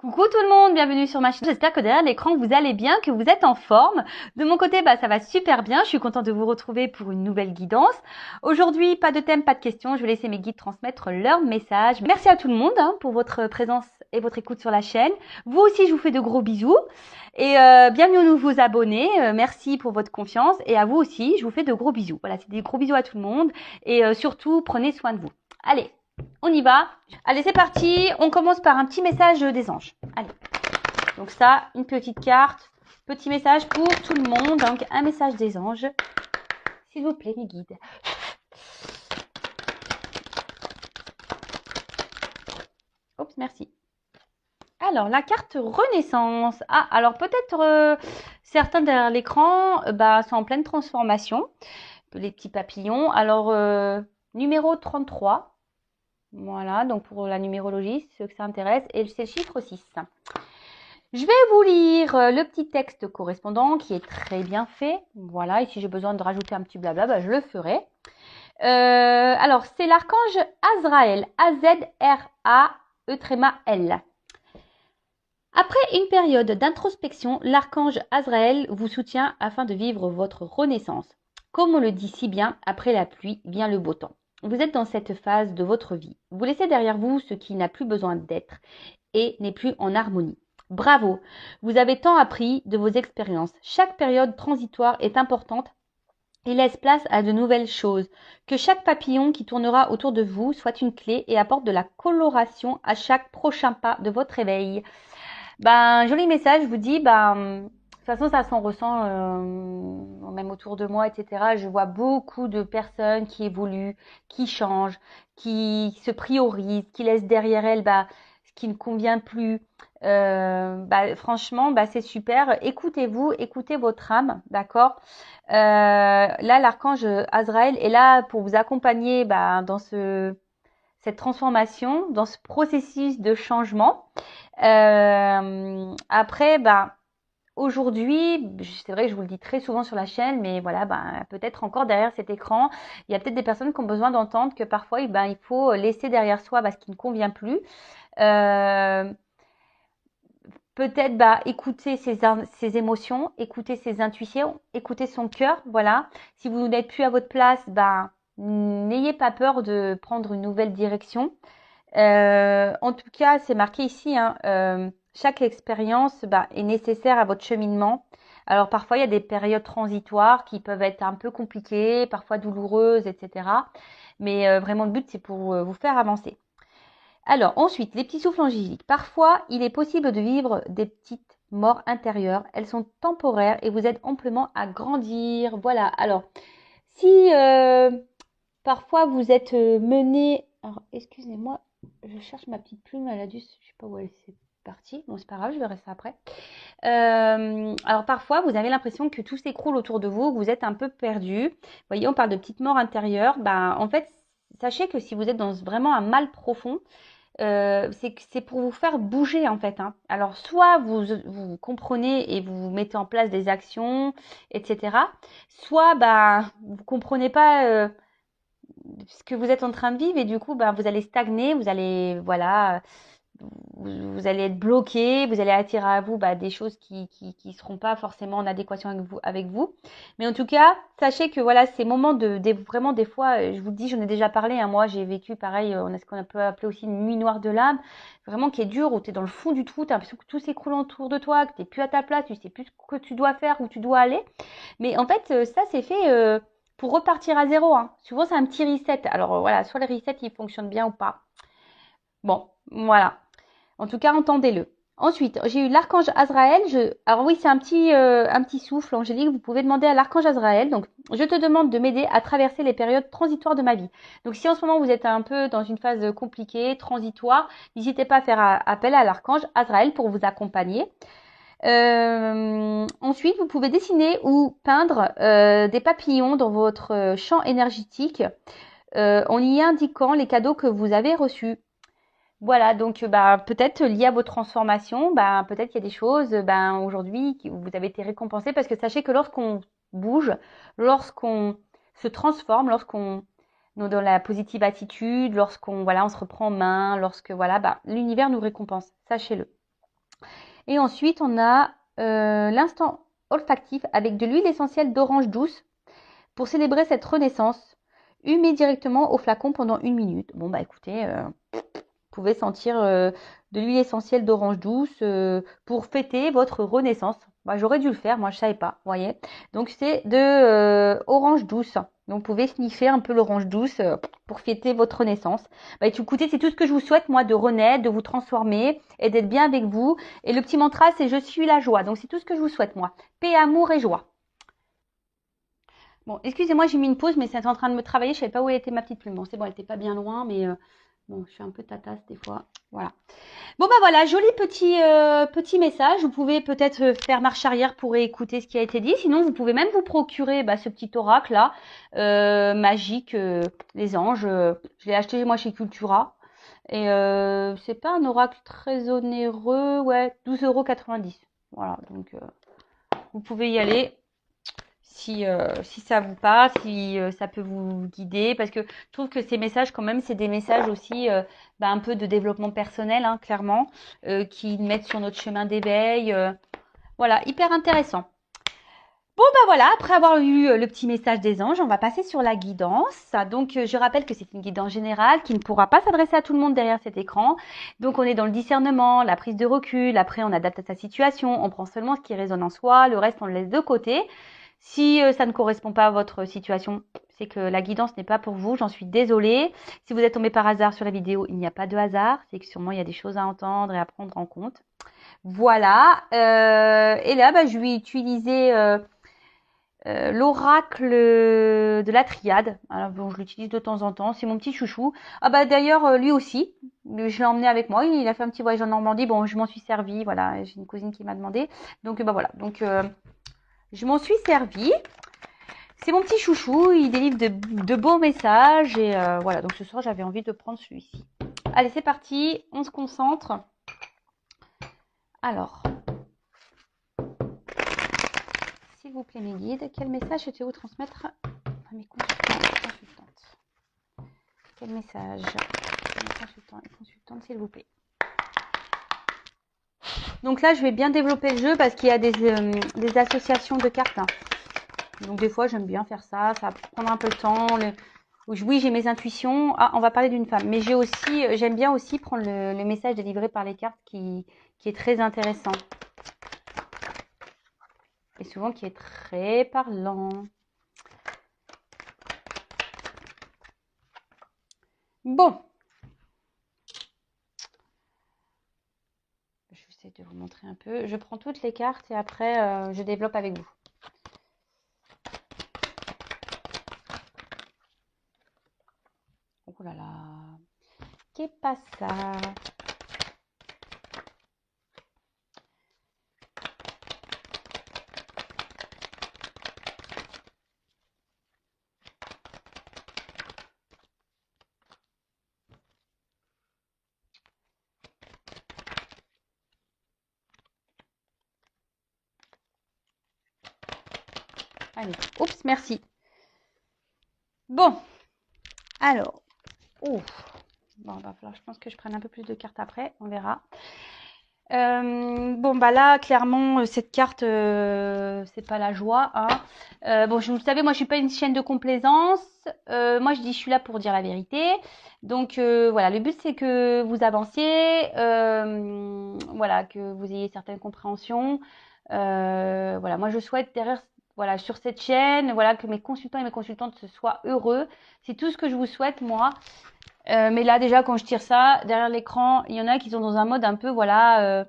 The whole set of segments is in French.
Coucou tout le monde, bienvenue sur ma chaîne. J'espère que derrière l'écran vous allez bien, que vous êtes en forme. De mon côté, ça va super bien. Je suis contente de vous retrouver pour une nouvelle guidance. Aujourd'hui, pas de thème, pas de questions. Je vais laisser mes guides transmettre leur message. Merci à tout le monde pour votre présence et votre écoute sur la chaîne. Vous aussi, je vous fais de gros bisous. Et bienvenue aux nouveaux abonnés. Merci pour votre confiance. Et à vous aussi, je vous fais de gros bisous. Voilà, c'est des gros bisous à tout le monde. Et surtout, prenez soin de vous. Allez, on y va. Allez, c'est parti. On commence par un petit message des anges. Allez. Donc ça, une petite carte. Petit message pour tout le monde. Donc, un message des anges. S'il vous plaît, mes guides. Oups, merci. Alors, la carte Renaissance. Ah, alors peut-être certains derrière l'écran sont en pleine transformation. Les petits papillons. Alors, numéro 33. Voilà, donc pour la numérologie, ceux que ça intéresse. Et c'est le chiffre 6. Je vais vous lire le petit texte correspondant qui est très bien fait. Voilà, et si j'ai besoin de rajouter un petit blabla, je le ferai. Alors, c'est l'archange Azraël. A-Z-R-A-E-L. Après une période d'introspection, l'archange Azraël vous soutient afin de vivre votre renaissance. Comme on le dit si bien, après la pluie vient le beau temps. Vous êtes dans cette phase de votre vie. Vous laissez derrière vous ce qui n'a plus besoin d'être et n'est plus en harmonie. Bravo, vous avez tant appris de vos expériences. Chaque période transitoire est importante et laisse place à de nouvelles choses. Que chaque papillon qui tournera autour de vous soit une clé et apporte de la coloration à chaque prochain pas de votre éveil. Joli message, je vous dis, de toute façon, ça s'en ressent même autour de moi, etc. Je vois beaucoup de personnes qui évoluent, qui changent, qui se priorisent, qui laissent derrière elles ce qui ne convient plus. Franchement, c'est super. Écoutez-vous, écoutez votre âme, d'accord. Là, l'archange Azraël est là pour vous accompagner dans cette transformation, dans ce processus de changement. Après, aujourd'hui, c'est vrai que je vous le dis très souvent sur la chaîne, mais voilà, peut-être encore derrière cet écran, il y a peut-être des personnes qui ont besoin d'entendre que parfois, il faut laisser derrière soi ce qui ne convient plus. Peut-être écouter ses émotions, écouter ses intuitions, écouter son cœur, voilà. Si vous n'êtes plus à votre place, n'ayez pas peur de prendre une nouvelle direction. En tout cas, c'est marqué ici, chaque expérience est nécessaire à votre cheminement. Alors parfois, il y a des périodes transitoires qui peuvent être un peu compliquées, parfois douloureuses, etc. Mais vraiment, le but, c'est pour vous faire avancer. Alors ensuite, les petits souffles angéliques. Parfois, il est possible de vivre des petites morts intérieures. Elles sont temporaires et vous aident amplement à grandir. Voilà. Alors, si parfois vous êtes mené... Alors, excusez-moi, je cherche ma petite plume, elle a dû... Je sais pas où elle s'est partie. Bon, c'est pas grave, je verrai ça après. Alors, parfois, vous avez l'impression que tout s'écroule autour de vous, que vous êtes un peu perdu. Vous voyez, on parle de petites morts intérieures. En fait, sachez que si vous êtes dans vraiment un mal profond, c'est pour vous faire bouger en fait. Alors soit vous comprenez et vous mettez en place des actions, etc. Soit vous comprenez pas ce que vous êtes en train de vivre et du coup vous allez stagner, vous allez vous allez être bloqué, vous allez attirer à vous des choses qui seront pas forcément en adéquation avec vous. Mais en tout cas, sachez que voilà, ces moments vraiment des fois, je vous le dis, j'en ai déjà parlé, moi j'ai vécu pareil, on a ce qu'on peut appeler aussi une nuit noire de l'âme, vraiment qui est dure, où tu es dans le fond du trou, tu as l'impression que tout s'écroule autour de toi, que tu n'es plus à ta place, tu sais plus ce que tu dois faire, où tu dois aller. Mais en fait, ça c'est fait pour repartir à zéro. Souvent c'est un petit reset. Alors voilà, soit les resets ils fonctionnent bien ou pas. Bon, voilà. En tout cas, entendez-le. Ensuite, j'ai eu l'archange Azraël. Alors oui, c'est un petit souffle angélique. Vous pouvez demander à l'archange Azraël. Donc, je te demande de m'aider à traverser les périodes transitoires de ma vie. Donc, si en ce moment vous êtes un peu dans une phase compliquée, transitoire, n'hésitez pas à faire appel à l'archange Azraël pour vous accompagner. Ensuite, vous pouvez dessiner ou peindre des papillons dans votre champ énergétique en y indiquant les cadeaux que vous avez reçus. Voilà, donc peut-être lié à vos transformations, peut-être qu'il y a des choses aujourd'hui où vous avez été récompensé parce que sachez que lorsqu'on bouge, lorsqu'on se transforme, lorsqu'on est dans la positive attitude, lorsqu'on on se reprend en main, lorsque l'univers nous récompense, sachez-le. Et ensuite, on a l'instant olfactif avec de l'huile essentielle d'orange douce pour célébrer cette renaissance. Humez directement au flacon pendant 1 minute. Bon, bah écoutez, vous pouvez sentir de l'huile essentielle d'orange douce pour fêter votre renaissance. Bah, j'aurais dû le faire, moi je savais pas, vous voyez. Donc c'est de orange douce. Donc vous pouvez sniffer un peu l'orange douce pour fêter votre renaissance. Bah écoutez, c'est tout ce que je vous souhaite moi de renaître, de vous transformer et d'être bien avec vous. Et le petit mantra c'est je suis la joie. Donc c'est tout ce que je vous souhaite moi. Paix, amour et joie. Bon, excusez-moi, j'ai mis une pause, mais c'est en train de me travailler. Je savais pas où était ma petite plume. Bon, c'est bon, elle était pas bien loin, mais bon, je suis un peu tatasse des fois. Voilà. Bon bah voilà, joli petit message. Vous pouvez peut-être faire marche arrière pour écouter ce qui a été dit. Sinon, vous pouvez même vous procurer ce petit oracle là, magique, les anges. Je l'ai acheté moi chez Cultura. Et c'est pas un oracle très onéreux, ouais, 12,90 €. Voilà, donc vous pouvez y aller si ça vous parle, si ça peut vous guider, parce que je trouve que ces messages, quand même, c'est des messages aussi un peu de développement personnel, hein, clairement, qui mettent sur notre chemin d'éveil. Voilà, hyper intéressant. Bon, voilà, après avoir eu le petit message des anges, on va passer sur la guidance. Donc, je rappelle que c'est une guidance générale qui ne pourra pas s'adresser à tout le monde derrière cet écran. Donc, on est dans le discernement, la prise de recul. Après, on adapte à sa situation. On prend seulement ce qui résonne en soi. Le reste, on le laisse de côté. Si ça ne correspond pas à votre situation, c'est que la guidance n'est pas pour vous. J'en suis désolée. Si vous êtes tombé par hasard sur la vidéo, il n'y a pas de hasard. C'est que sûrement, il y a des choses à entendre et à prendre en compte. Voilà. Et là, je vais utiliser l'oracle de la triade. Alors bon, je l'utilise de temps en temps. C'est mon petit chouchou. Ah bah d'ailleurs, lui aussi. Je l'ai emmené avec moi. Il a fait un petit voyage en Normandie. Bon, je m'en suis servie. Voilà, j'ai une cousine qui m'a demandé. Donc voilà. Donc je m'en suis servie. C'est mon petit chouchou. Il délivre de beaux messages. Et voilà. Donc ce soir, j'avais envie de prendre celui-ci. Allez, c'est parti. On se concentre. Alors, s'il vous plaît, mes guides, quel message souhaitez-vous transmettre à mes consultants et consultantes? Quel message mes consultants et consultantes, s'il vous plaît? Donc là, je vais bien développer le jeu parce qu'il y a des associations de cartes. Hein. Donc des fois, j'aime bien faire ça. Ça va prendre un peu de temps. Oui, j'ai mes intuitions. Ah, on va parler d'une femme. Mais j'aime bien aussi prendre le message délivré par les cartes qui est très intéressant. Et souvent qui est très parlant. Bon. Je vais essayer de vous montrer un peu. Je prends toutes les cartes et après, je développe avec vous. Oh là là. Qu'est pas ça? Allez, oups, merci. Bon, alors, bon, va falloir, je pense que je prenne un peu plus de cartes après, on verra. Bon, là, clairement, cette carte, c'est pas la joie. Hein. Bon, vous savez, moi, je suis pas une chaîne de complaisance. Moi, je dis, je suis là pour dire la vérité. Donc, voilà, le but, c'est que vous avanciez, voilà, que vous ayez certaines compréhensions. Voilà, moi, je souhaite derrière, voilà, sur cette chaîne, voilà, que mes consultants et mes consultantes soient heureux. C'est tout ce que je vous souhaite, moi. Mais là, déjà, quand je tire ça, derrière l'écran, il y en a qui sont dans un mode un peu, voilà,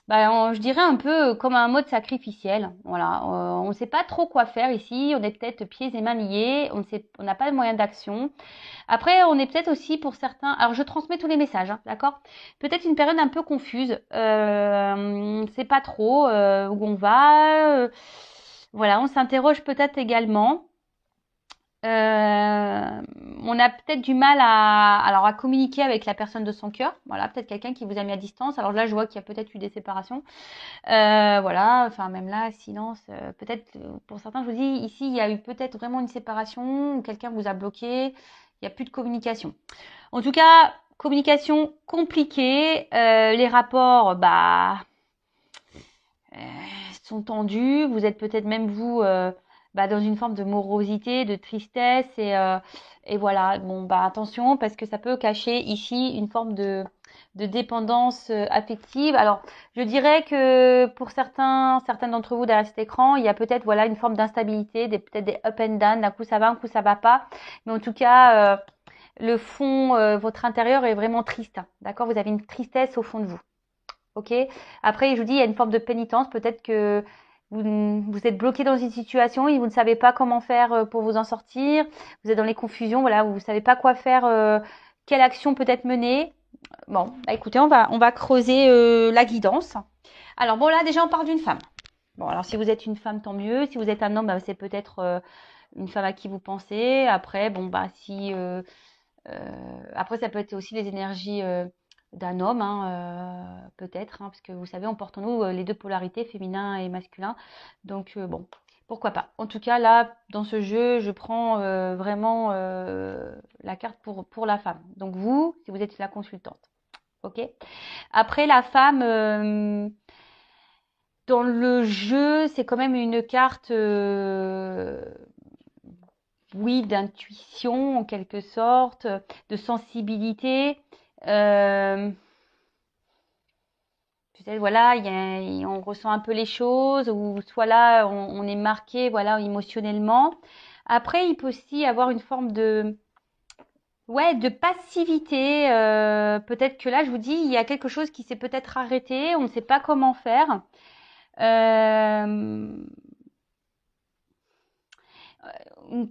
je dirais un peu comme un mode sacrificiel. Voilà, on ne sait pas trop quoi faire ici. On est peut-être pieds et mains liés. On n'a pas de moyen d'action. Après, on est peut-être aussi pour certains. Alors, je transmets tous les messages, hein, d'accord? Peut-être une période un peu confuse. C'est pas trop où on va. Voilà, on s'interroge peut-être également. On a peut-être du mal à communiquer avec la personne de son cœur. Voilà, peut-être quelqu'un qui vous a mis à distance. Alors là, je vois qu'il y a peut-être eu des séparations. Voilà, enfin même là, silence. Peut-être pour certains, je vous dis, ici, il y a eu peut-être vraiment une séparation ou quelqu'un vous a bloqué. Il n'y a plus de communication. En tout cas, communication compliquée. Les rapports, sont tendus. Vous êtes peut-être même vous dans une forme de morosité, de tristesse et voilà. Bon bah attention parce que ça peut cacher ici une forme de dépendance affective. Alors je dirais que pour certains d'entre vous derrière cet écran, il y a peut-être voilà une forme d'instabilité, peut-être des up and down. D'un coup ça va, un coup ça va pas. Mais en tout cas le fond, votre intérieur est vraiment triste. D'accord, vous avez une tristesse au fond de vous. Ok. Après, je vous dis, il y a une forme de pénitence. Peut-être que vous êtes bloqué dans une situation et vous ne savez pas comment faire pour vous en sortir. Vous êtes dans les confusions, voilà, vous ne savez pas quoi faire, quelle action peut-être mener. Bon, bah écoutez, on va creuser la guidance. Alors bon, là déjà, on parle d'une femme. Bon, alors si vous êtes une femme, tant mieux. Si vous êtes un homme, bah, c'est peut-être une femme à qui vous pensez. Après, bon, bah si après, ça peut être aussi les énergies d'un homme, hein, peut-être, hein, parce que vous savez, on porte en nous les deux polarités, féminin et masculin. Donc, bon, pourquoi pas. En tout cas, là, dans ce jeu, je prends vraiment la carte pour la femme. Donc, vous, si vous êtes la consultante. OK. Après, la femme, dans le jeu, c'est quand même une carte oui, d'intuition en quelque sorte, de sensibilité. Euh, Peut-être voilà, on ressent un peu les choses, ou soit là on est marqué voilà émotionnellement. Après, il peut aussi avoir une forme de ouais de passivité. Peut-être que là, je vous dis, il y a quelque chose qui s'est peut-être arrêté, on ne sait pas comment faire. Euh,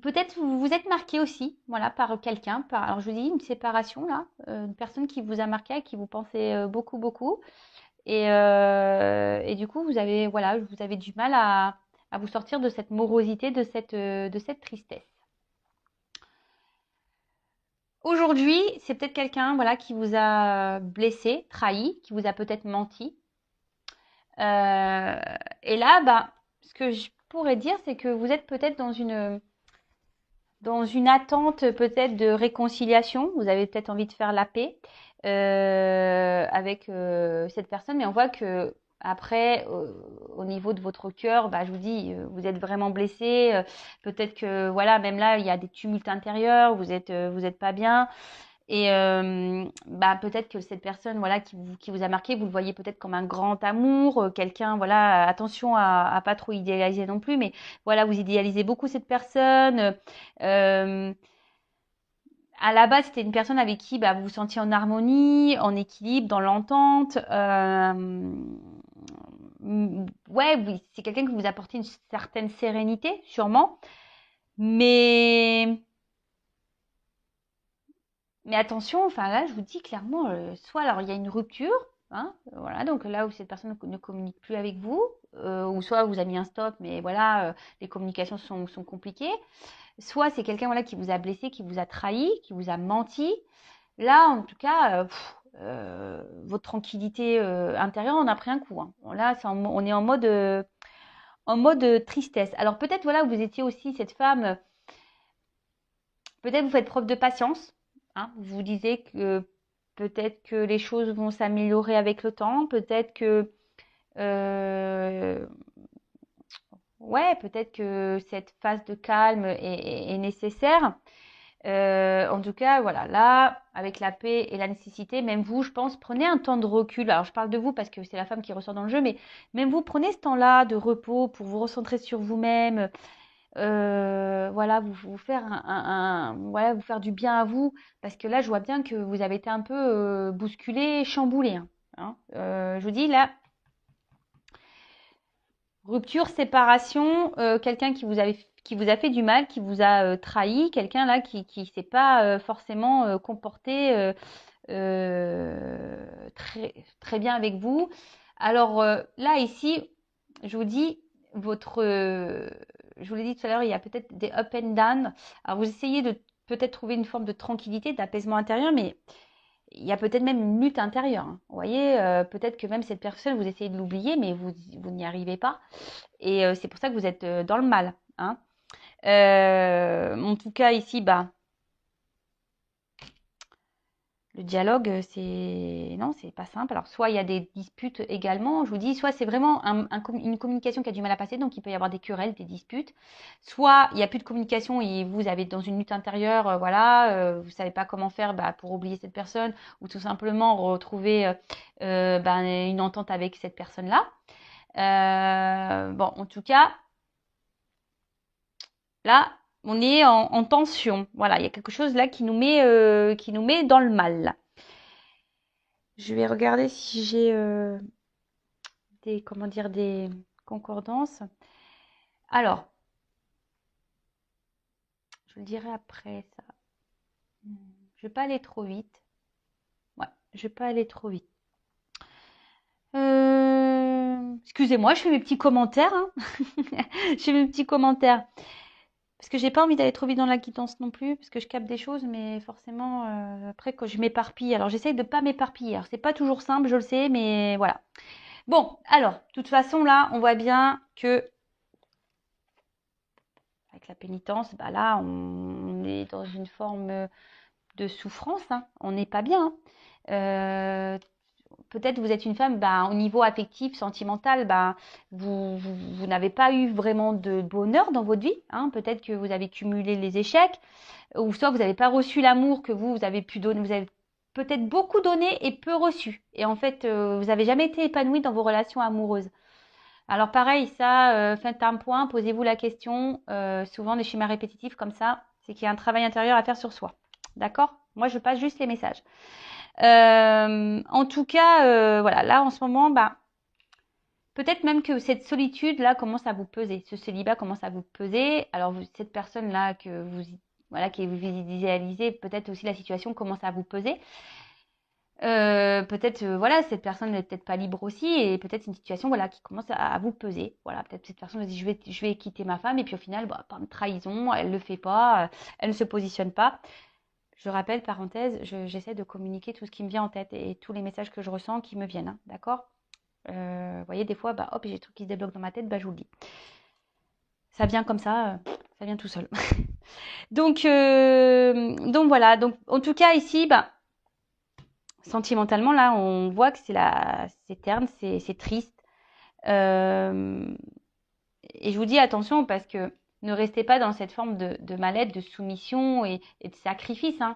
Peut-être vous vous êtes marqué aussi, voilà, par quelqu'un. Alors je vous dis une séparation là, une personne qui vous a marqué, à qui vous pensez beaucoup, beaucoup, et du coup vous avez, voilà, vous avez du mal à vous sortir de cette morosité, de cette tristesse. Aujourd'hui, c'est peut-être quelqu'un, voilà, qui vous a blessé, trahi, qui vous a peut-être menti. Euh, et là, bah, ce que je pourrais dire, c'est que vous êtes peut-être dans une attente peut-être de réconciliation. Vous avez peut-être envie de faire la paix avec cette personne, mais on voit que après, au niveau de votre cœur, bah, je vous dis, vous êtes vraiment blessé. Peut-être que voilà, même là, il y a des tumultes intérieurs. Vous êtes pas bien. Et bah, peut-être que cette personne voilà qui vous a marqué, vous le voyez peut-être comme un grand amour, quelqu'un voilà, attention à pas trop idéaliser non plus, mais voilà, vous idéalisez beaucoup cette personne. Euh, à la base, c'était une personne avec qui bah, vous vous sentiez en harmonie, en équilibre, dans l'entente. Ouais, oui, c'est quelqu'un qui vous apportait une certaine sérénité, sûrement. Mais Mais attention, enfin là, je vous dis clairement, soit alors il y a une rupture, hein, voilà, donc là où cette personne ne communique plus avec vous, ou soit vous a mis un stop, mais voilà, les communications sont compliquées. Soit c'est quelqu'un voilà qui vous a blessé, qui vous a trahi, qui vous a menti. Là, en tout cas, votre tranquillité intérieure en a pris un coup, hein. Bon, là, on est en mode tristesse. Alors peut-être voilà, vous étiez aussi cette femme. Peut-être vous faites preuve de patience, hein. Vous vous disiez que peut-être que les choses vont s'améliorer avec le temps, peut-être que euh, ouais, peut-être que cette phase de calme est nécessaire. En tout cas, voilà, là, avec la paix et la nécessité, même vous, je pense, prenez un temps de recul. Alors, je parle de vous parce que c'est la femme qui ressort dans le jeu, mais même vous, prenez ce temps-là de repos pour vous recentrer sur vous-même, voilà, vous faire voilà, vous faire du bien à vous, parce que là, je vois bien que vous avez été un peu bousculé, chamboulé, hein. Je vous dis là, rupture, séparation, quelqu'un qui vous a fait du mal, qui vous a trahi, quelqu'un là qui s'est pas forcément comporté très très bien avec vous. Alors là ici, je vous dis je vous l'ai dit tout à l'heure, il y a peut-être des up and down. Alors vous essayez de peut-être trouver une forme de tranquillité, d'apaisement intérieur, mais il y a peut-être même une lutte intérieure, hein. Vous voyez, peut-être que même cette personne, vous essayez de l'oublier, mais vous n'y arrivez pas. Et c'est pour ça que vous êtes dans le mal, hein. En tout cas, ici, bah, Le dialogue, c'est non, c'est pas simple. Alors, soit il y a des disputes également, je vous dis, soit c'est vraiment une communication qui a du mal à passer, donc il peut y avoir des querelles, des disputes. Soit il n'y a plus de communication et vous avez dans une lutte intérieure, voilà, vous savez pas comment faire pour oublier cette personne ou tout simplement retrouver une entente avec cette personne-là. Bon, en tout cas, là, on est en tension. Voilà, il y a quelque chose là qui nous met dans le mal. Je vais regarder si j'ai des concordances. Alors, je vous le dirai après ça. Je vais pas aller trop vite. Ouais, je vais pas aller trop vite. Excusez-moi, je fais mes petits commentaires. Hein. Je fais mes petits commentaires. Parce que j'ai pas envie d'aller trop vite dans la quittance non plus, parce que je capte des choses, mais forcément, après, quand je m'éparpille, alors j'essaye de pas m'éparpiller. Alors, c'est pas toujours simple, je le sais, mais voilà. Bon, alors, de toute façon, là, on voit bien que, avec la pénitence, là, on est dans une forme de souffrance, hein. On n'est pas bien. Hein. Peut-être vous êtes une femme, au niveau affectif, sentimental, vous n'avez pas eu vraiment de bonheur dans votre vie. Hein. Peut-être que vous avez cumulé les échecs, ou soit vous n'avez pas reçu l'amour que vous avez pu donner. Vous avez peut-être beaucoup donné et peu reçu. Et en fait, vous n'avez jamais été épanoui dans vos relations amoureuses. Alors pareil, ça, faites un point, posez-vous la question. Souvent, des schémas répétitifs comme ça, c'est qu'il y a un travail intérieur à faire sur soi. D'accord? Moi, je passe juste les messages. En tout cas, voilà, là en ce moment, peut-être même que cette solitude-là commence à vous peser. Ce célibat commence à vous peser. Alors, cette personne-là que vous idéalisez, peut-être aussi la situation commence à vous peser. Peut-être voilà, cette personne n'est peut-être pas libre aussi et peut-être une situation voilà qui commence à vous peser. Voilà, peut-être cette personne se dit je vais quitter ma femme et puis au final par une trahison, elle le fait pas, elle ne se positionne pas. Je rappelle, parenthèse, j'essaie de communiquer tout ce qui me vient en tête et tous les messages que je ressens qui me viennent, hein, d'accord. Vous voyez, des fois, hop, j'ai des trucs qui se débloquent dans ma tête, je vous le dis. Ça vient comme ça vient tout seul. Donc voilà, donc en tout cas ici, sentimentalement, là, on voit que c'est terne, c'est triste. Et je vous dis attention parce que ne restez pas dans cette forme de mal-être, de soumission et de sacrifice. Hein.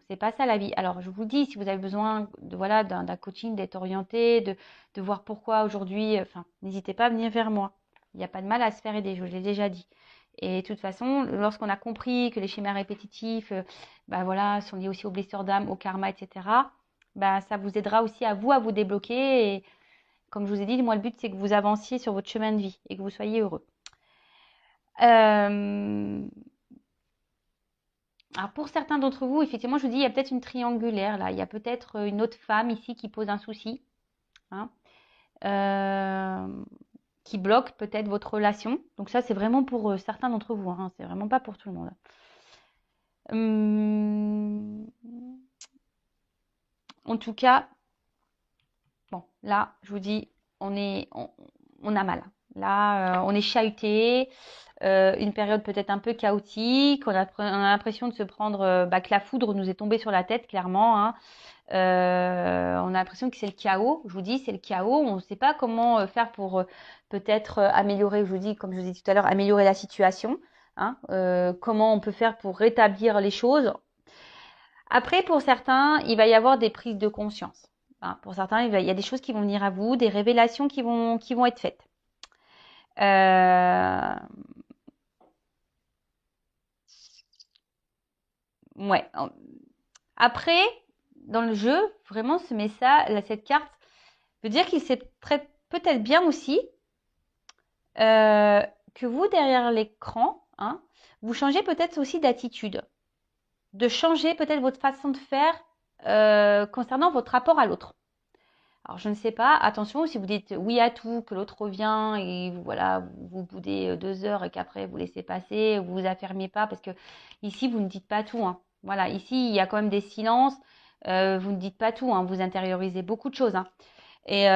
C'est pas ça la vie. Alors je vous dis, si vous avez besoin voilà, d'un coaching, d'être orienté, de voir pourquoi aujourd'hui, n'hésitez pas à venir vers moi. Il n'y a pas de mal à se faire aider, je l'ai déjà dit. Et de toute façon, lorsqu'on a compris que les schémas répétitifs voilà, sont liés aussi aux blessures d'âme, au karma, etc., ça vous aidera aussi à vous débloquer. Et comme je vous ai dit, moi, le but, c'est que vous avanciez sur votre chemin de vie et que vous soyez heureux. Alors, pour certains d'entre vous, effectivement, je vous dis, il y a peut-être une triangulaire, là. Il y a peut-être une autre femme ici qui pose un souci, hein, qui bloque peut-être votre relation. Donc ça, c'est vraiment pour certains d'entre vous, hein. C'est vraiment pas pour tout le monde. En tout cas, bon, là, je vous dis, on a mal. Là, on est chahuté. Une période peut-être un peu chaotique. On a l'impression de se prendre que la foudre nous est tombée sur la tête, clairement. Hein. On a l'impression que c'est le chaos. Je vous dis, c'est le chaos. On ne sait pas comment faire pour peut-être améliorer, je vous dis, comme je vous ai dit tout à l'heure, améliorer la situation. Hein. Comment on peut faire pour rétablir les choses. Après, pour certains, il va y avoir des prises de conscience. Hein. Pour certains, il y a des choses qui vont venir à vous, des révélations qui vont être faites. Ouais. Après, dans le jeu, vraiment, ce message, cette carte veut dire qu'il sait peut-être bien aussi que vous, derrière l'écran, hein, vous changez peut-être aussi d'attitude. De changer peut-être votre façon de faire concernant votre rapport à l'autre. Alors, je ne sais pas, attention, si vous dites oui à tout, que l'autre revient et voilà, vous boudez 2 heures et qu'après vous laissez passer, vous vous affermez pas, parce que ici, vous ne dites pas tout. Hein. Voilà, ici, il y a quand même des silences, vous ne dites pas tout, hein, vous intériorisez beaucoup de choses. Hein. Et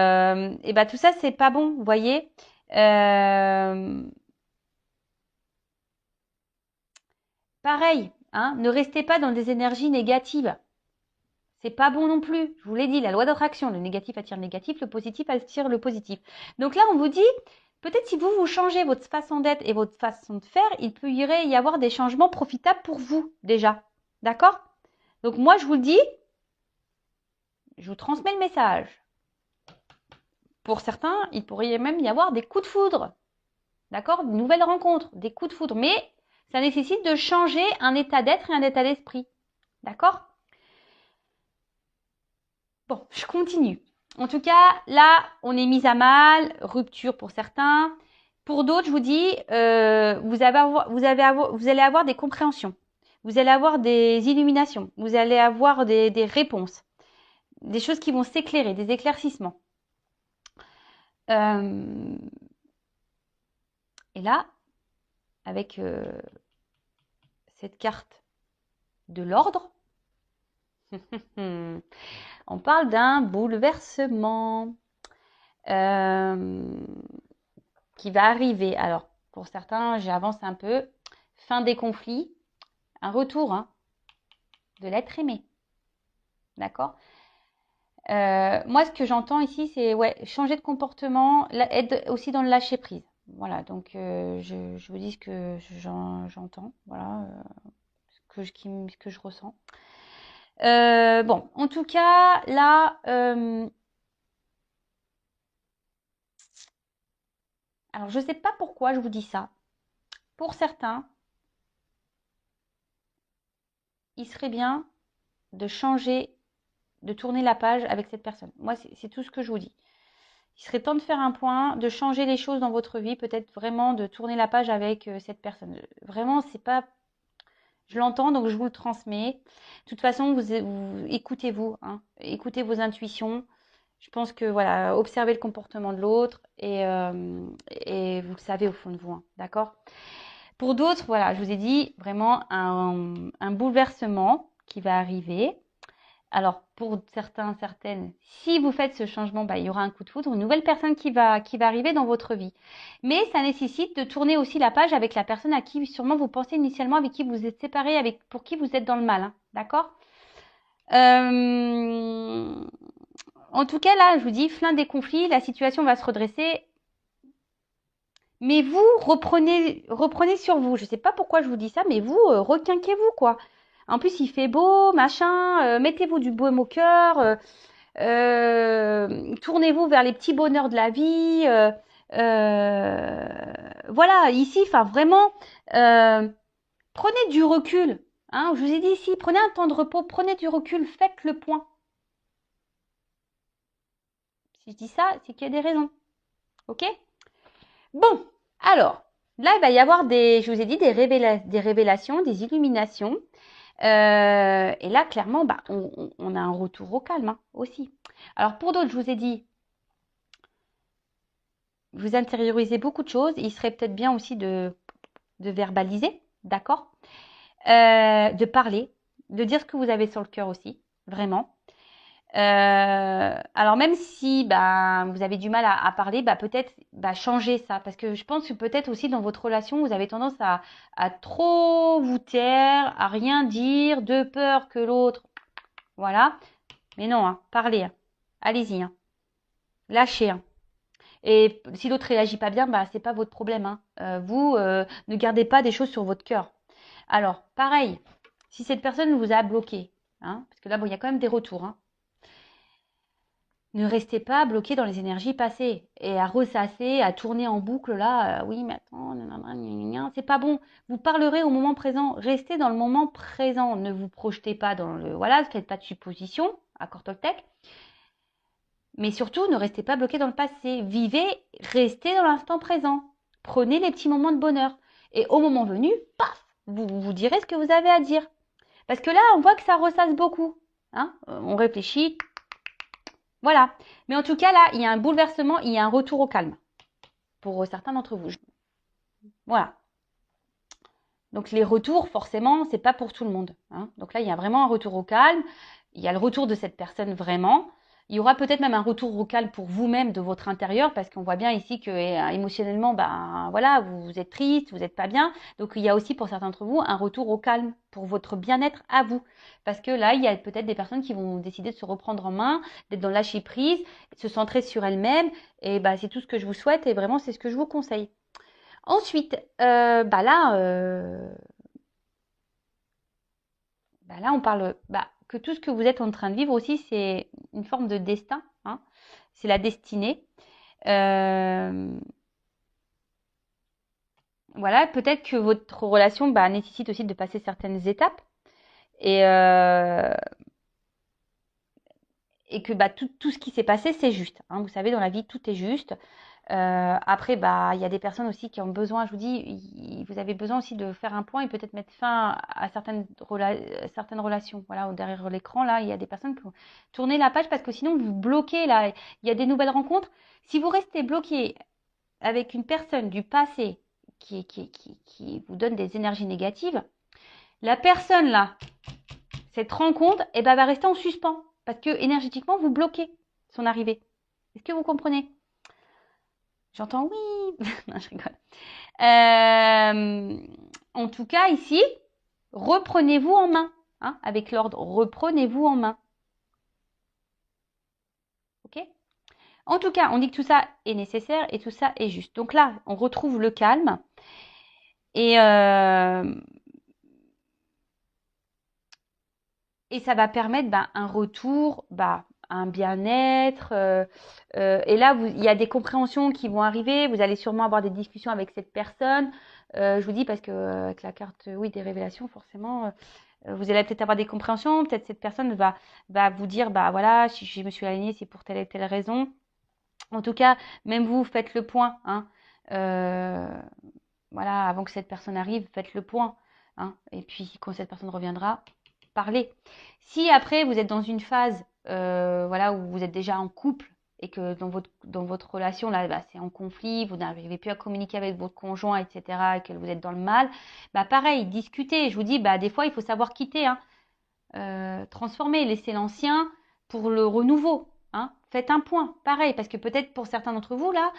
tout ça, c'est pas bon, vous voyez. Pareil, Hein. Ne restez pas dans des énergies négatives. C'est pas bon non plus. Je vous l'ai dit, la loi d'attraction, le négatif attire le négatif, le positif attire le positif. Donc là, on vous dit, peut-être si vous changez votre façon d'être et votre façon de faire, il peut y avoir des changements profitables pour vous déjà. D'accord? Donc moi, je vous le dis, je vous transmets le message. Pour certains, il pourrait même y avoir des coups de foudre. D'accord? De nouvelles rencontres, des coups de foudre. Mais ça nécessite de changer un état d'être et un état d'esprit. D'accord? Bon, je continue. En tout cas, là, on est mis à mal, rupture pour certains. Pour d'autres, je vous dis, vous allez avoir des compréhensions. Vous allez avoir des illuminations. Vous allez avoir des réponses. Des choses qui vont s'éclairer, des éclaircissements. Et là, avec cette carte de l'ordre, on parle d'un bouleversement qui va arriver. Alors, pour certains, j'avance un peu. Fin des conflits, un retour de l'être aimé. D'accord? Moi, ce que j'entends ici, c'est changer de comportement, être aussi dans le lâcher prise. Voilà, donc je vous dis ce que j'entends, voilà, ce que je ressens. Bon, en tout cas, là, alors je ne sais pas pourquoi je vous dis ça. Pour certains, il serait bien de changer, de tourner la page avec cette personne. Moi, c'est tout ce que je vous dis. Il serait temps de faire un point, de changer les choses dans votre vie, peut-être vraiment de tourner la page avec cette personne. Vraiment, c'est pas... Je l'entends, donc je vous le transmets. De toute façon, vous écoutez-vous, hein, écoutez vos intuitions. Je pense que, voilà, observez le comportement de l'autre et vous le savez au fond de vous, hein, d'accord? Pour d'autres, voilà, je vous ai dit vraiment un bouleversement qui va arriver. Alors, pour certains, certaines, si vous faites ce changement, il y aura un coup de foudre, une nouvelle personne qui va arriver dans votre vie. Mais ça nécessite de tourner aussi la page avec la personne à qui sûrement vous pensez initialement, avec qui vous êtes séparés, pour qui vous êtes dans le mal. Hein, d'accord? En tout cas, là, je vous dis, fin des conflits, la situation va se redresser. Mais vous, reprenez sur vous. Je ne sais pas pourquoi je vous dis ça, mais vous, requinquez-vous, quoi. En plus, il fait beau, machin, mettez-vous du baume au cœur, tournez-vous vers les petits bonheurs de la vie. Voilà, ici, enfin vraiment, prenez du recul. Hein, je vous ai dit ici, prenez un temps de repos, prenez du recul, faites le point. Si je dis ça, c'est qu'il y a des raisons. Ok? Bon, alors, là, il va y avoir je vous ai dit, des révélations, des illuminations. Et là, clairement, on a un retour au calme hein, aussi. Alors, pour d'autres, je vous ai dit, vous intériorisez beaucoup de choses. Il serait peut-être bien aussi de verbaliser, d'accord? De parler, de dire ce que vous avez sur le cœur aussi, vraiment. Alors même si vous avez du mal à parler, peut-être changer ça. Parce que je pense que peut-être aussi dans votre relation, vous avez tendance à trop vous taire, à rien dire, de peur que l'autre... Voilà. Mais non, hein, parlez. Hein. Allez-y. Hein. Lâchez. Hein. Et si l'autre réagit pas bien, c'est pas votre problème. Hein. Vous, ne gardez pas des choses sur votre cœur. Alors, pareil, si cette personne vous a bloqué, hein, parce que là, il y a quand même des retours, hein, ne restez pas bloqué dans les énergies passées et à ressasser, à tourner en boucle là. Oui, mais attends, c'est pas bon. Vous parlerez au moment présent. Restez dans le moment présent. Ne vous projetez pas dans le... Voilà, ne faites pas de suppositions, accord Toltec. Mais surtout, ne restez pas bloqué dans le passé. Vivez, restez dans l'instant présent. Prenez les petits moments de bonheur. Et au moment venu, paf, vous direz ce que vous avez à dire. Parce que là, on voit que ça ressasse beaucoup. Hein, on réfléchit. Voilà. Mais en tout cas, là, il y a un bouleversement, il y a un retour au calme. Pour certains d'entre vous. Voilà. Donc les retours, forcément, c'est pas pour tout le monde. Hein. Donc là, il y a vraiment un retour au calme. Il y a le retour de cette personne vraiment. Il y aura peut-être même un retour au calme pour vous-même de votre intérieur, parce qu'on voit bien ici que émotionnellement, ben voilà, vous êtes triste, vous n'êtes pas bien. Donc il y a aussi pour certains d'entre vous un retour au calme pour votre bien-être à vous. Parce que là, il y a peut-être des personnes qui vont décider de se reprendre en main, d'être dans le lâcher prise, de se centrer sur elles-mêmes. Et bah, c'est tout ce que je vous souhaite et vraiment c'est ce que je vous conseille. Ensuite, là, on parle que tout ce que vous êtes en train de vivre aussi, c'est une forme de destin, hein. C'est la destinée. Euh, voilà, peut-être que votre relation nécessite aussi de passer certaines étapes et, euh, et que tout ce qui s'est passé, c'est juste, hein. Vous savez, dans la vie, tout est juste. Après, il y a des personnes aussi qui ont besoin, je vous dis, vous avez besoin aussi de faire un point et peut-être mettre fin à certaines relations. Voilà, derrière l'écran, là, il y a des personnes qui ont tourné la page parce que sinon, vous bloquez, là, il y a des nouvelles rencontres. Si vous restez bloqué avec une personne du passé qui vous donne des énergies négatives, la personne, là, cette rencontre, va rester en suspens parce que énergétiquement, vous bloquez son arrivée. Est-ce que vous comprenez? J'entends oui. Non, je rigole. En tout cas, ici, reprenez-vous en main. Hein, avec l'ordre, reprenez-vous en main. Ok? En tout cas, on dit que tout ça est nécessaire et tout ça est juste. Donc là, on retrouve le calme. Et ça va permettre un retour, un bien-être. Et là, il y a des compréhensions qui vont arriver. Vous allez sûrement avoir des discussions avec cette personne. Je vous dis parce que avec la carte, oui, des révélations, forcément, vous allez peut-être avoir des compréhensions. Peut-être cette personne va vous dire, voilà, si je me suis alignée, c'est pour telle et telle raison. En tout cas, même vous, faites le point, hein. Voilà, avant que cette personne arrive, faites le point, hein. Et puis, quand cette personne reviendra, parlez. Si après, vous êtes dans une phase où vous êtes déjà en couple et que dans votre relation, là, c'est en conflit, vous n'arrivez plus à communiquer avec votre conjoint, etc., et que vous êtes dans le mal, pareil, discutez. Je vous dis, des fois, il faut savoir quitter, hein. Transformer, laisser l'ancien pour le renouveau, hein. Faites un point, pareil, parce que peut-être pour certains d'entre vous, là,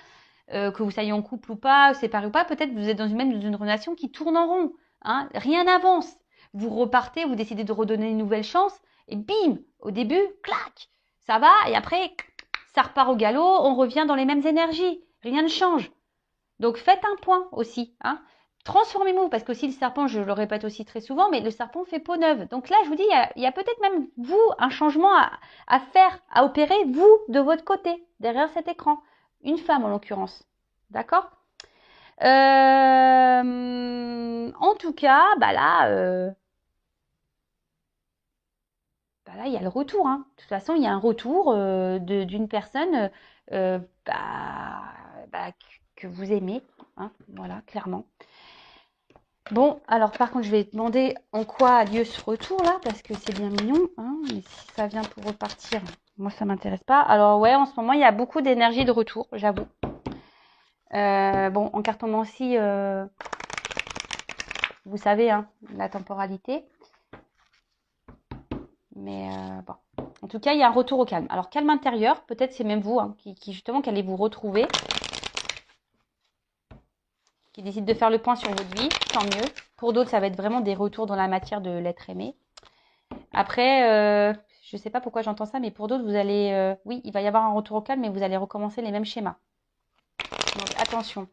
que vous soyez en couple ou pas, séparé ou pas, peut-être vous êtes dans une relation qui tourne en rond, hein. Rien n'avance. Vous repartez, vous décidez de redonner une nouvelle chance, et bim, au début, clac, ça va, et après, ça repart au galop, on revient dans les mêmes énergies. Rien ne change. Donc faites un point aussi, hein. Transformez-vous, parce qu'aussi le serpent, je le répète aussi très souvent, mais le serpent fait peau neuve. Donc là, je vous dis, il y a peut-être même vous un changement à faire, à opérer, vous, de votre côté, derrière cet écran. Une femme en l'occurrence. D'accord? En tout cas, là, il y a le retour, hein. De toute façon, il y a un retour d'une personne euh, bah, que vous aimez, hein. Voilà, clairement. Bon, alors par contre, je vais demander en quoi a lieu ce retour là, parce que c'est bien mignon, hein, mais si ça vient pour repartir, moi ça m'intéresse pas. Alors ouais, en ce moment, il y a beaucoup d'énergie de retour, j'avoue. Bon, en cartomancie, vous savez, hein, la temporalité. Mais bon. En tout cas, il y a un retour au calme. Alors, calme intérieur, peut-être c'est même vous, hein, qui justement, qui allez vous retrouver, qui décide de faire le point sur votre vie, tant mieux. Pour d'autres, ça va être vraiment des retours dans la matière de l'être aimé. Après, je ne sais pas pourquoi j'entends ça, mais pour d'autres, vous allez... oui, il va y avoir un retour au calme, mais vous allez recommencer les mêmes schémas. Donc, attention.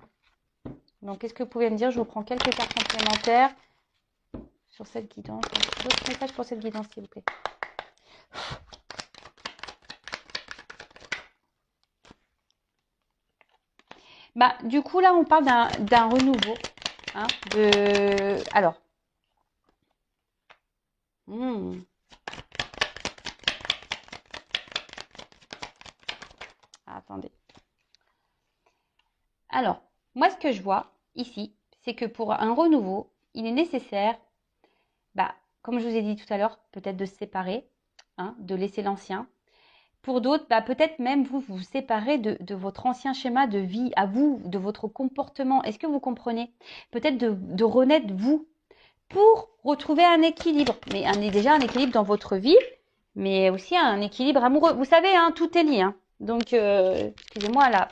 Donc, qu'est-ce que vous pouvez me dire? Je vous prends quelques cartes complémentaires sur cette guidance. D'autres messages pour cette guidance, s'il vous plaît. Du coup, là, on parle d'un renouveau. Hein, alors. Attendez. Alors, moi, ce que je vois ici, c'est que pour un renouveau, il est nécessaire, comme je vous ai dit tout à l'heure, peut-être de se séparer, hein, de laisser l'ancien. Pour d'autres, peut-être même vous séparer de votre ancien schéma de vie à vous, de votre comportement. Est-ce que vous comprenez? Peut-être de renaître vous pour retrouver un équilibre. Mais déjà un équilibre dans votre vie mais aussi un équilibre amoureux. Vous savez, hein, tout est lié. Hein. Donc, excusez-moi, la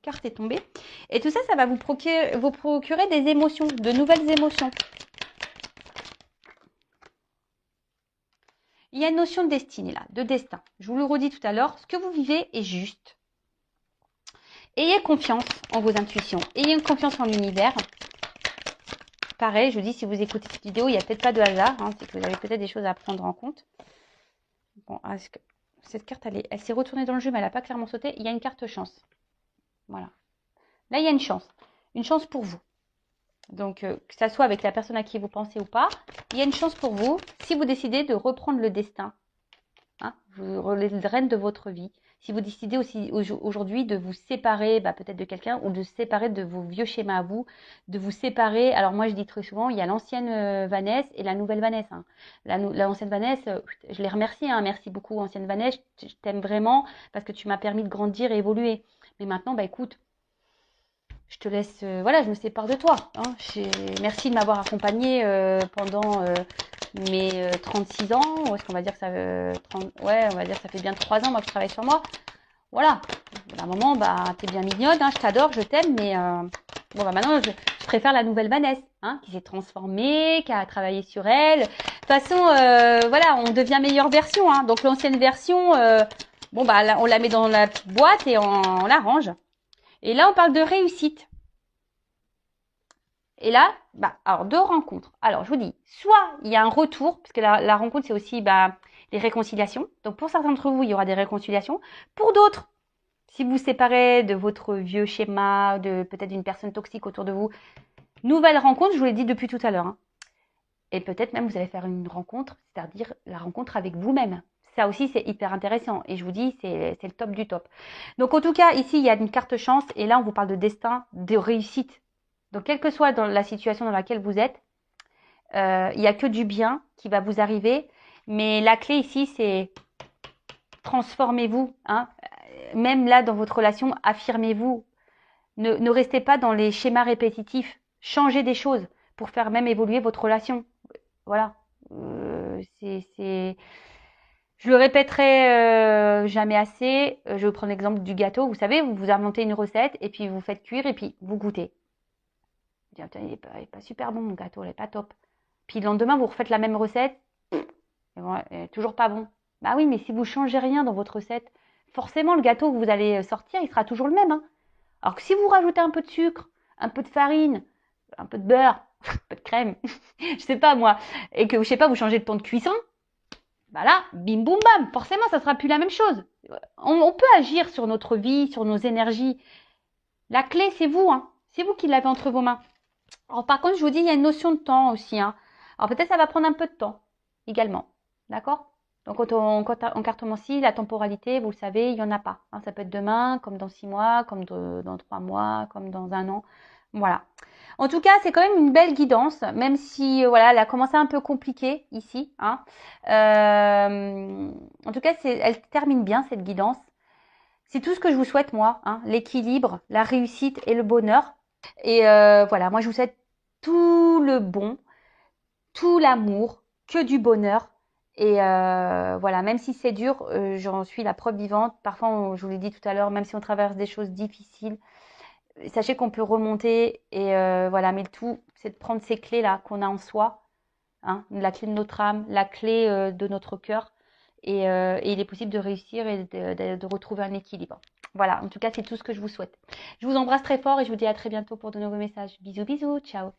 carte est tombée. Et tout ça, ça va vous procurer des émotions, de nouvelles émotions. Il y a une notion de destinée là, de destin. Je vous le redis tout à l'heure, ce que vous vivez est juste. Ayez confiance en vos intuitions, ayez une confiance en l'univers. Pareil, je vous dis, si vous écoutez cette vidéo, il n'y a peut-être pas de hasard, hein, c'est que vous avez peut-être des choses à prendre en compte. Bon, cette carte, elle s'est retournée dans le jeu, mais elle n'a pas clairement sauté. Il y a une carte chance. Voilà. Là, il y a une chance pour vous. Donc, que ça soit avec la personne à qui vous pensez ou pas, il y a une chance pour vous si vous décidez de reprendre le destin, hein, les rênes de votre vie. Si vous décidez aussi aujourd'hui de vous séparer peut-être de quelqu'un ou de séparer de vos vieux schémas à vous, de vous séparer. Alors moi, je dis très souvent, il y a l'ancienne Vanessa et la nouvelle Vanessa. Hein. L'ancienne Vanessa, je les remercie. Hein, merci beaucoup, ancienne Vanessa. Je t'aime vraiment parce que tu m'as permis de grandir et évoluer. Mais maintenant, écoute, je te laisse, voilà, je me sépare de toi. Hein. Merci de m'avoir accompagnée pendant mes 36 ans. Ou est-ce qu'on va dire que ça, ouais, on va dire que ça fait bien 3 ans moi que je travaille sur moi. Voilà. À un moment, t'es bien mignonne, hein, je t'adore, je t'aime, mais maintenant, je préfère la nouvelle Vanessa, hein, qui s'est transformée, qui a travaillé sur elle. De toute façon, voilà, on devient meilleure version. Hein. Donc l'ancienne version, on la met dans la petite boîte et on la range. Et là, on parle de réussite. Et là, alors deux rencontres. Alors, je vous dis, soit il y a un retour, parce que la rencontre, c'est aussi les réconciliations. Donc, pour certains d'entre vous, il y aura des réconciliations. Pour d'autres, si vous vous séparez de votre vieux schéma, de peut-être d'une personne toxique autour de vous, nouvelle rencontre, je vous l'ai dit depuis tout à l'heure. Hein. Et peut-être même, vous allez faire une rencontre, c'est-à-dire la rencontre avec vous-même. Ça aussi, c'est hyper intéressant. Et je vous dis, c'est le top du top. Donc, en tout cas, ici, il y a une carte chance. Et là, on vous parle de destin, de réussite. Donc, quelle que soit dans la situation dans laquelle vous êtes, il n'y a que du bien qui va vous arriver. Mais la clé ici, c'est transformez-vous. Hein. Même là, dans votre relation, affirmez-vous. Ne restez pas dans les schémas répétitifs. Changez des choses pour faire même évoluer votre relation. Voilà. Je le répéterai jamais assez. Je vais prendre l'exemple du gâteau. Vous savez, vous inventez une recette et puis vous faites cuire et puis vous goûtez. Vous dites, il n'est pas super bon mon gâteau, il n'est pas top. Puis le lendemain, vous refaites la même recette. Toujours pas bon. Bah oui, mais si vous changez rien dans votre recette, forcément le gâteau que vous allez sortir, il sera toujours le même. Hein. Alors que si vous rajoutez un peu de sucre, un peu de farine, un peu de beurre, un peu de crème, je sais pas moi, et que je sais pas, vous changez le temps de cuisson, là, bim boum bam, forcément ça sera plus la même chose. On peut agir sur notre vie, sur nos énergies. La clé, c'est vous, hein. C'est vous qui l'avez entre vos mains. Alors par contre, je vous dis, il y a une notion de temps aussi. Hein. Alors peut-être ça va prendre un peu de temps également. D'accord? Donc en cartomancie, la temporalité, vous le savez, il n'y en a pas. Hein. Ça peut être demain, comme dans 6 mois, comme dans 3 mois, comme dans 1 an. Voilà. En tout cas, c'est quand même une belle guidance, même si voilà, elle a commencé un peu compliquée ici. Hein. En tout cas, elle termine bien cette guidance. C'est tout ce que je vous souhaite moi, hein, l'équilibre, la réussite et le bonheur. Et voilà, moi je vous souhaite tout le bon, tout l'amour, que du bonheur. Et voilà, même si c'est dur, j'en suis la preuve vivante. Parfois, je vous l'ai dit tout à l'heure, même si on traverse des choses difficiles, sachez qu'on peut remonter. Et voilà, mais le tout, c'est de prendre ces clés-là qu'on a en soi, hein, la clé de notre âme, la clé de notre cœur. Et il est possible de réussir et de retrouver un équilibre. Voilà, en tout cas, c'est tout ce que je vous souhaite. Je vous embrasse très fort et je vous dis à très bientôt pour de nouveaux messages. Bisous, bisous, ciao.